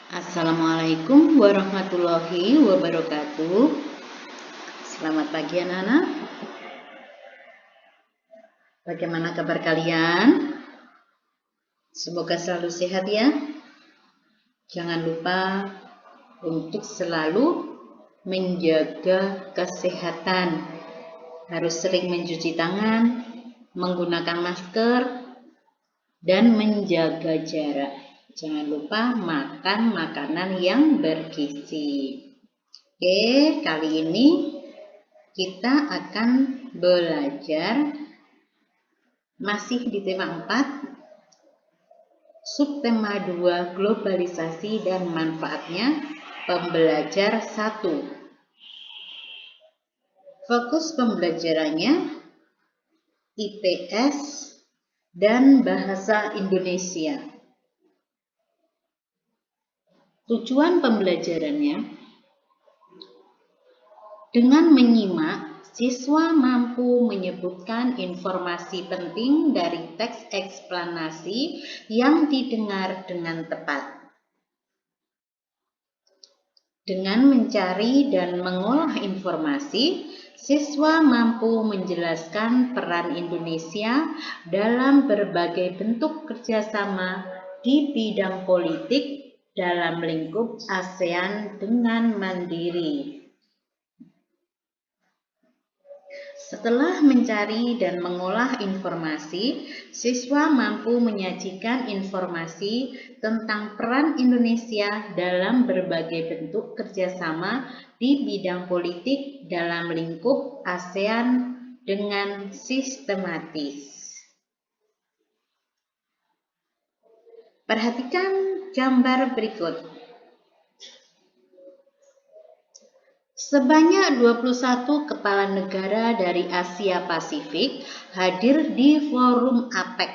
Assalamualaikum warahmatullahi wabarakatuh. Selamat pagi anak-anak. Bagaimana kabar kalian? Semoga selalu sehat ya. Jangan lupa untuk selalu menjaga kesehatan. Harus sering mencuci tangan, menggunakan masker, dan menjaga jarak. Jangan lupa makan makanan yang bergizi. Oke, kali ini kita akan belajar masih di tema 4, subtema 2, globalisasi dan manfaatnya, pembelajar 1. Fokus pembelajarannya IPS dan bahasa Indonesia. Tujuan pembelajarannya, dengan menyimak, siswa mampu menyebutkan informasi penting dari teks eksplanasi yang didengar dengan tepat. Dengan mencari dan mengolah informasi, siswa mampu menjelaskan peran Indonesia dalam berbagai bentuk kerjasama di bidang politik dalam lingkup ASEAN dengan mandiri. Setelah mencari dan mengolah informasi, siswa mampu menyajikan informasi tentang peran Indonesia dalam berbagai bentuk kerjasama di bidang politik dalam lingkup ASEAN dengan sistematis. Perhatikan gambar berikut. Sebanyak 21 kepala negara dari Asia Pasifik hadir di forum APEC,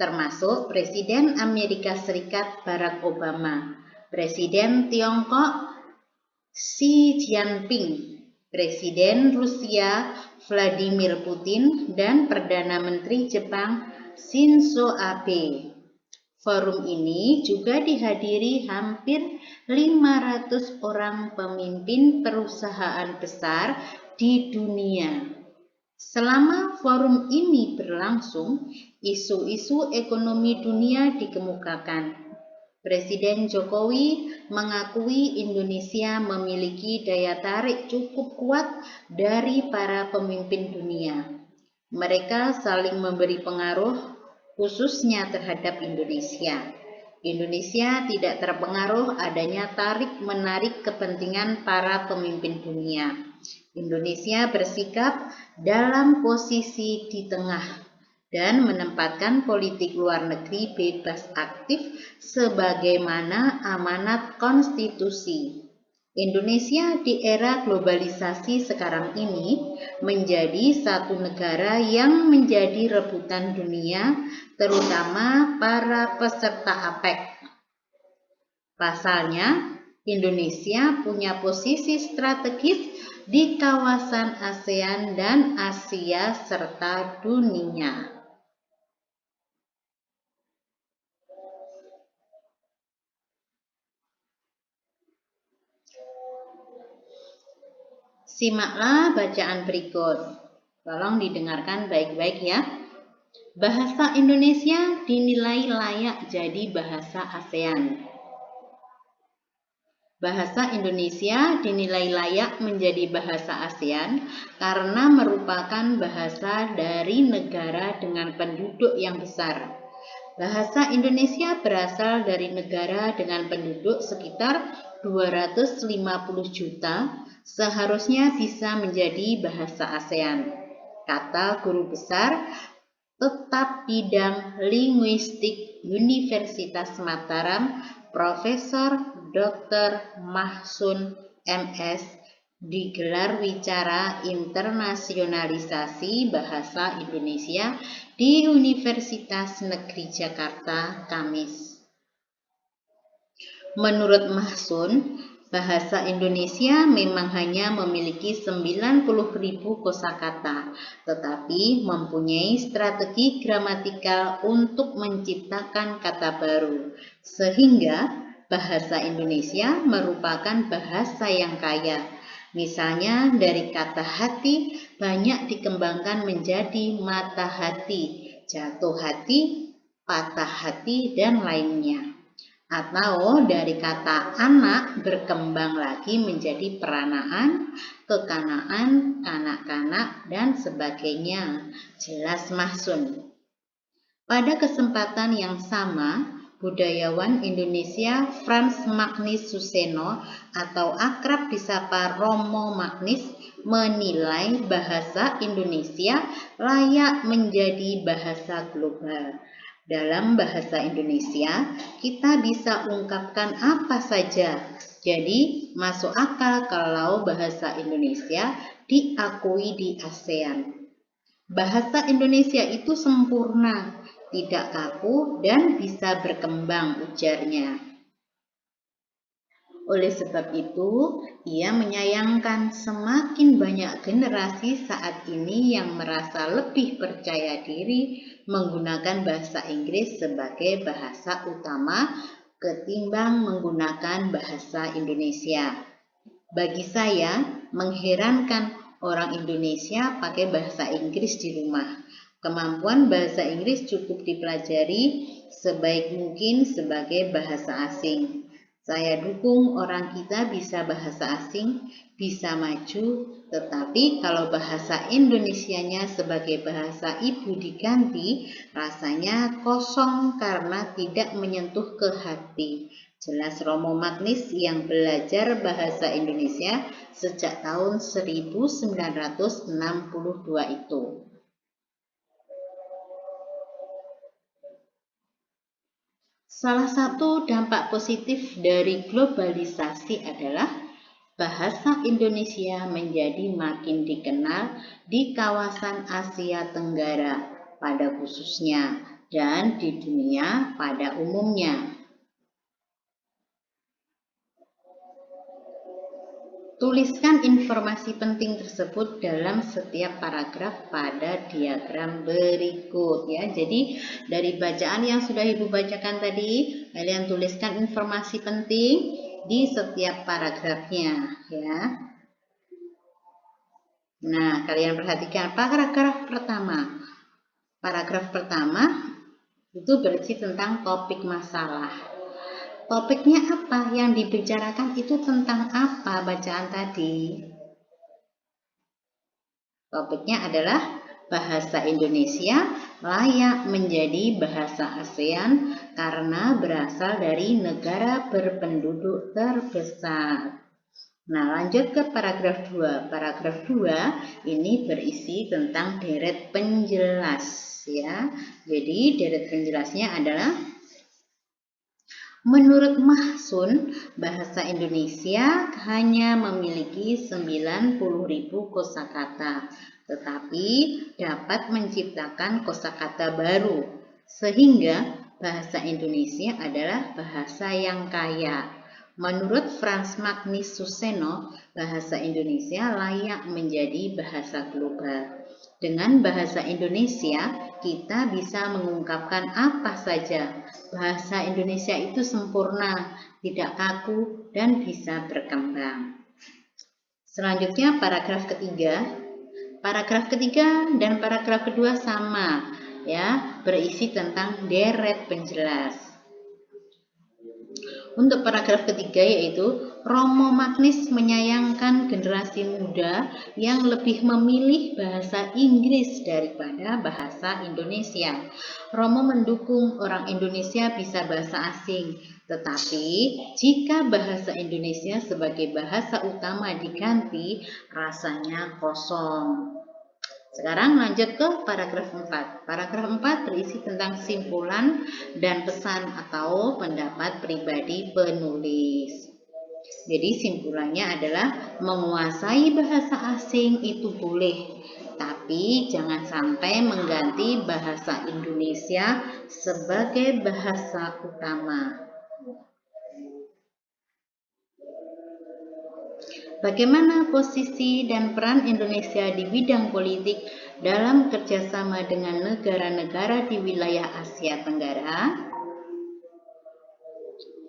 termasuk Presiden Amerika Serikat Barack Obama, Presiden Tiongkok Xi Jinping, Presiden Rusia Vladimir Putin, dan Perdana Menteri Jepang Shinzo Abe. Forum ini juga dihadiri hampir 500 orang pemimpin perusahaan besar di dunia. Selama forum ini berlangsung, isu-isu ekonomi dunia dikemukakan. Presiden Jokowi mengakui Indonesia memiliki daya tarik cukup kuat dari para pemimpin dunia. Mereka saling memberi pengaruh, khususnya terhadap Indonesia. Indonesia tidak terpengaruh adanya tarik-menarik kepentingan para pemimpin dunia. Indonesia bersikap dalam posisi di tengah dan menempatkan politik luar negeri bebas aktif sebagaimana amanat konstitusi. Indonesia di era globalisasi sekarang ini menjadi satu negara yang menjadi rebutan dunia, terutama para peserta APEC. Pasalnya, Indonesia punya posisi strategis di kawasan ASEAN dan Asia serta dunia. Simaklah bacaan berikut. Tolong didengarkan baik-baik ya. Bahasa Indonesia dinilai layak jadi bahasa ASEAN. Bahasa Indonesia dinilai layak menjadi bahasa ASEAN karena merupakan bahasa dari negara dengan penduduk yang besar. Bahasa Indonesia berasal dari negara dengan penduduk sekitar 250 juta, seharusnya bisa menjadi bahasa ASEAN. Kata guru besar Tetap Bidang Linguistik Universitas Mataram, Profesor Dr. Mahsun MS, di gelar wicara internasionalisasi bahasa Indonesia di Universitas Negeri Jakarta, Kamis. Menurut Mahsun, bahasa Indonesia memang hanya memiliki 90.000 kosakata, tetapi mempunyai strategi gramatikal untuk menciptakan kata baru, sehingga bahasa Indonesia merupakan bahasa yang kaya. Misalnya dari kata hati banyak dikembangkan menjadi mata hati, jatuh hati, patah hati, dan lainnya. Atau dari kata anak berkembang lagi menjadi peranaan, kekanaan, kanak-kanak, dan sebagainya. Jelas mahsun. Pada kesempatan yang sama, budayawan Indonesia Frans Magnus Suseno atau akrab disapa Romo Magnis menilai bahasa Indonesia layak menjadi bahasa global. Dalam bahasa Indonesia, kita bisa ungkapkan apa saja. Jadi, masuk akal kalau bahasa Indonesia diakui di ASEAN. Bahasa Indonesia itu sempurna, tidak kaku, dan bisa berkembang, ujarnya. Oleh sebab itu, ia menyayangkan semakin banyak generasi saat ini yang merasa lebih percaya diri menggunakan bahasa Inggris sebagai bahasa utama ketimbang menggunakan bahasa Indonesia. Bagi saya, mengherankan orang Indonesia pakai bahasa Inggris di rumah. Kemampuan bahasa Inggris cukup dipelajari sebaik mungkin sebagai bahasa asing. Saya dukung orang kita bisa bahasa asing, bisa maju, tetapi kalau bahasa Indonesianya sebagai bahasa ibu diganti, rasanya kosong karena tidak menyentuh ke hati. Jelas Romo Magnis yang belajar bahasa Indonesia sejak tahun 1962 itu. Salah satu dampak positif dari globalisasi adalah bahasa Indonesia menjadi makin dikenal di kawasan Asia Tenggara pada khususnya dan di dunia pada umumnya. Tuliskan informasi penting tersebut dalam setiap paragraf pada diagram berikut ya. Jadi dari bacaan yang sudah Ibu bacakan tadi, kalian tuliskan informasi penting di setiap paragrafnya ya. Nah, kalian perhatikan paragraf pertama. Paragraf pertama itu berisi tentang topik masalah. Topiknya apa? Yang dibicarakan itu tentang apa bacaan tadi? Topiknya adalah bahasa Indonesia layak menjadi bahasa ASEAN karena berasal dari negara berpenduduk terbesar. Nah, lanjut ke paragraf 2. Paragraf 2 ini berisi tentang deret penjelas ya. Jadi deret penjelasnya adalah menurut Mahsun, bahasa Indonesia hanya memiliki 90.000 kosakata, tetapi dapat menciptakan kosakata baru, sehingga bahasa Indonesia adalah bahasa yang kaya. Menurut Frans Magnus Suseno, bahasa Indonesia layak menjadi bahasa global. Dengan bahasa Indonesia, kita bisa mengungkapkan apa saja. Bahasa Indonesia itu sempurna, tidak kaku, dan bisa berkembang. Selanjutnya paragraf ketiga. Paragraf ketiga dan paragraf kedua sama, ya, berisi tentang deret penjelas. Untuk paragraf ketiga yaitu Romo Magnis menyayangkan generasi muda yang lebih memilih bahasa Inggris daripada bahasa Indonesia. Romo mendukung orang Indonesia bisa bahasa asing, tetapi jika bahasa Indonesia sebagai bahasa utama diganti, rasanya kosong. Sekarang lanjut ke paragraf 4. Paragraf 4 berisi tentang simpulan dan pesan atau pendapat pribadi penulis. Jadi simpulannya adalah menguasai bahasa asing itu boleh, tapi jangan sampai mengganti bahasa Indonesia sebagai bahasa utama. Bagaimana posisi dan peran Indonesia di bidang politik dalam kerjasama dengan negara-negara di wilayah Asia Tenggara?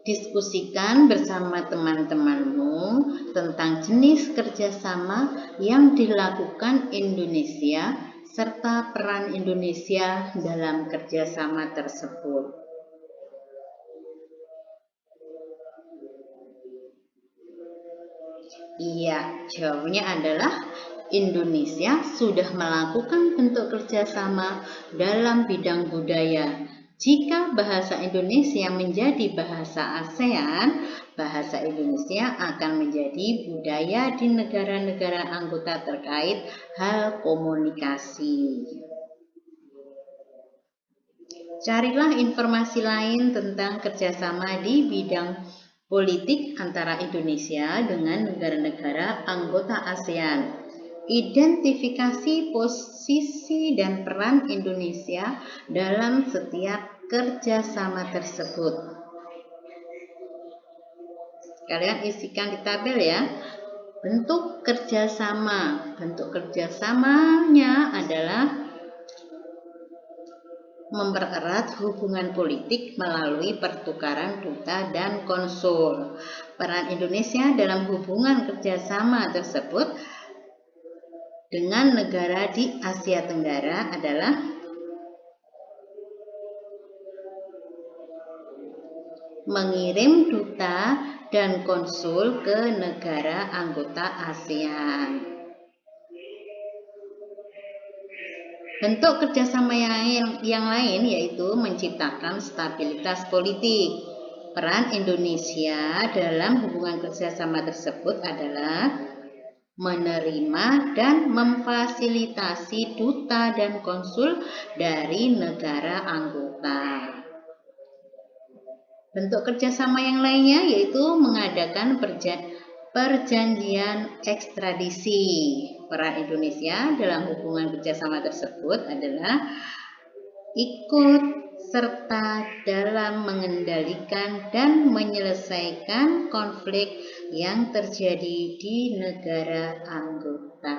Diskusikan bersama teman-temanmu tentang jenis kerjasama yang dilakukan Indonesia serta peran Indonesia dalam kerjasama tersebut. Iya, jawabnya adalah Indonesia sudah melakukan bentuk kerjasama dalam bidang budaya. Jika bahasa Indonesia menjadi bahasa ASEAN, bahasa Indonesia akan menjadi budaya di negara-negara anggota terkait hal komunikasi. Carilah informasi lain tentang kerjasama di bidang politik antara Indonesia dengan negara-negara anggota ASEAN. Identifikasi posisi dan peran Indonesia dalam setiap kerjasama tersebut. Kalian isikan di tabel ya. Bentuk kerjasama. Bentuk kerjasamanya adalah mempererat hubungan politik melalui pertukaran duta dan konsul. Peran Indonesia dalam hubungan kerjasama tersebut dengan negara di Asia Tenggara adalah mengirim duta dan konsul ke negara anggota ASEAN. Bentuk kerjasama yang lain yaitu menciptakan stabilitas politik. Peran Indonesia dalam hubungan kerjasama tersebut adalah menerima dan memfasilitasi duta dan konsul dari negara anggota. Bentuk kerjasama yang lainnya yaitu mengadakan perjanjian ekstradisi. Peran Indonesia dalam hubungan kerjasama tersebut adalah ikut serta dalam mengendalikan dan menyelesaikan konflik yang terjadi di negara anggota.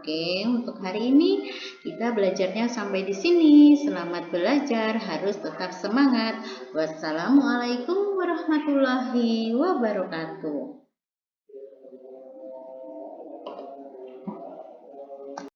Oke, untuk hari ini kita belajarnya sampai di sini. Selamat belajar, harus tetap semangat. Wassalamualaikum warahmatullahi wabarakatuh.